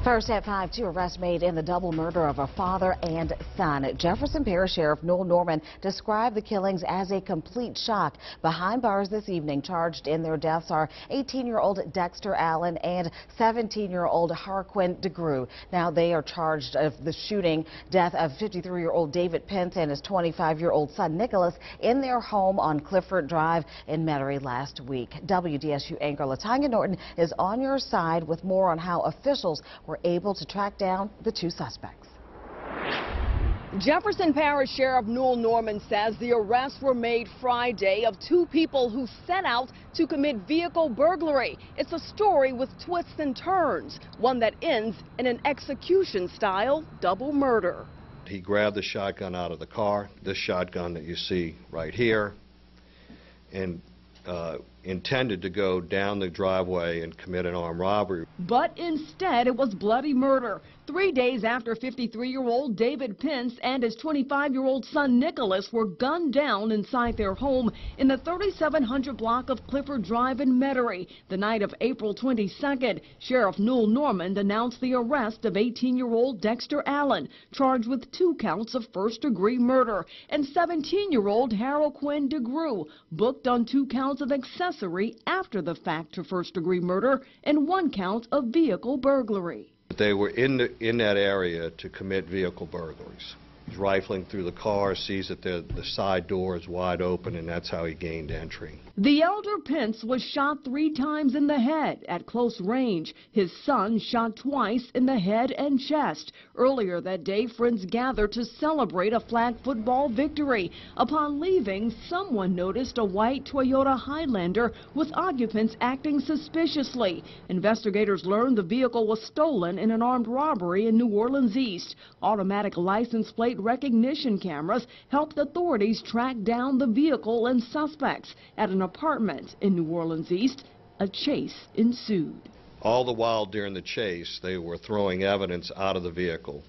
First at 5, 2 arrests made in the double murder of a father and son. Jefferson Parish Sheriff Noel Norman described the killings as a complete shock. Behind bars this evening, charged in their deaths are 18-year-old Dexter Allen and 17-year-old Harquin DeGrew. Now they are charged of the shooting death of 53-year-old David Pence and his 25-year-old son Nicholas in their home on Clifford Drive in Metairie last week. WDSU anchor Latanya Norton is on your side with more on how officials were able to track down the two suspects. Jefferson Parish Sheriff Noel Norman says the arrests were made Friday of two people who set out to commit vehicle burglary. It's a story with twists and turns, one that ends in an execution-style double murder. He grabbed the shotgun out of the car, this shotgun that you see right here, and intended to go down the driveway and commit an armed robbery. But instead, it was bloody murder. 3 days after 53-year-old David Pence and his 25-year-old son Nicholas were gunned down inside their home in the 3700 block of Clifford Drive in Metairie. The night of April 22nd, Sheriff Noel Norman announced the arrest of 18-year-old Dexter Allen, charged with 2 counts of first-degree murder, and 17-year-old Harquin DeGrew, booked on 2 counts of accessory after the fact to first-degree murder and 1 count of vehicle burglary. They were in that area to commit vehicle burglaries. He's rifling through the car, sees that the side door is wide open, and that's how he gained entry. The elder Pence was shot 3 times in the head at close range. His son shot twice in the head and chest. Earlier that day, friends gathered to celebrate a flag football victory. Upon leaving, someone noticed a white Toyota Highlander with occupants acting suspiciously. Investigators learned the vehicle was stolen in an armed robbery in New Orleans East. Automatic license plate recognition cameras helped authorities track down the vehicle and suspects. At an apartment in New Orleans East, a chase ensued. All the while during the chase, they were throwing evidence out of the vehicle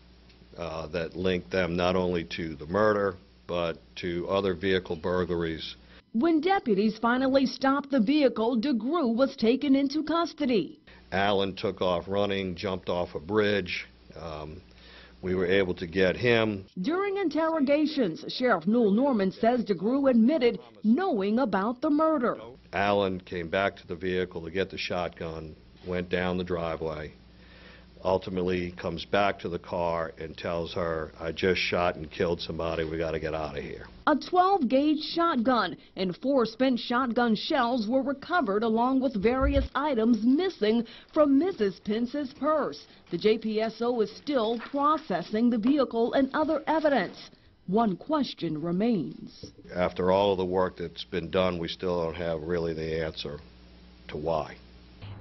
that linked them not only to the murder, but to other vehicle burglaries. When deputies finally stopped the vehicle, DeGrew was taken into custody. Allen took off running, jumped off a bridge. We were able to get him. During interrogations, Sheriff Noel Norman says DeGrew admitted knowing about the murder. Allen came back to the vehicle to get the shotgun, went down the driveway. Ultimately, comes back to the car and tells her, "I just shot and killed somebody. We got to get out of here." A 12-gauge shotgun and 4 spent shotgun shells were recovered, along with various items missing from Mrs. Pence's purse. The JPSO is still processing the vehicle and other evidence. One question remains. After all of the work that's been done, we still don't have really the answer to why.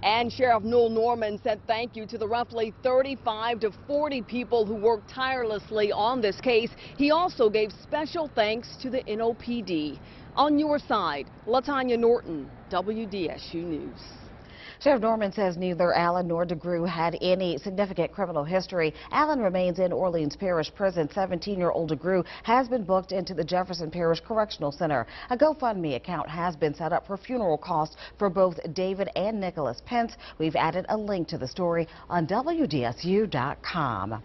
And Sheriff Noel Norman said thank you to the roughly 35 to 40 people who worked tirelessly on this case. He also gave special thanks to the NOPD. On your side, Latanya Norton, WDSU News. Sheriff Norman says neither Allen nor DeGrew had any significant criminal history. Allen remains in Orleans Parish Prison. 17-year-old DeGrew has been booked into the Jefferson Parish Correctional Center. A GoFundMe account has been set up for funeral costs for both David and Nicholas Pence. We've added a link to the story on WDSU.com.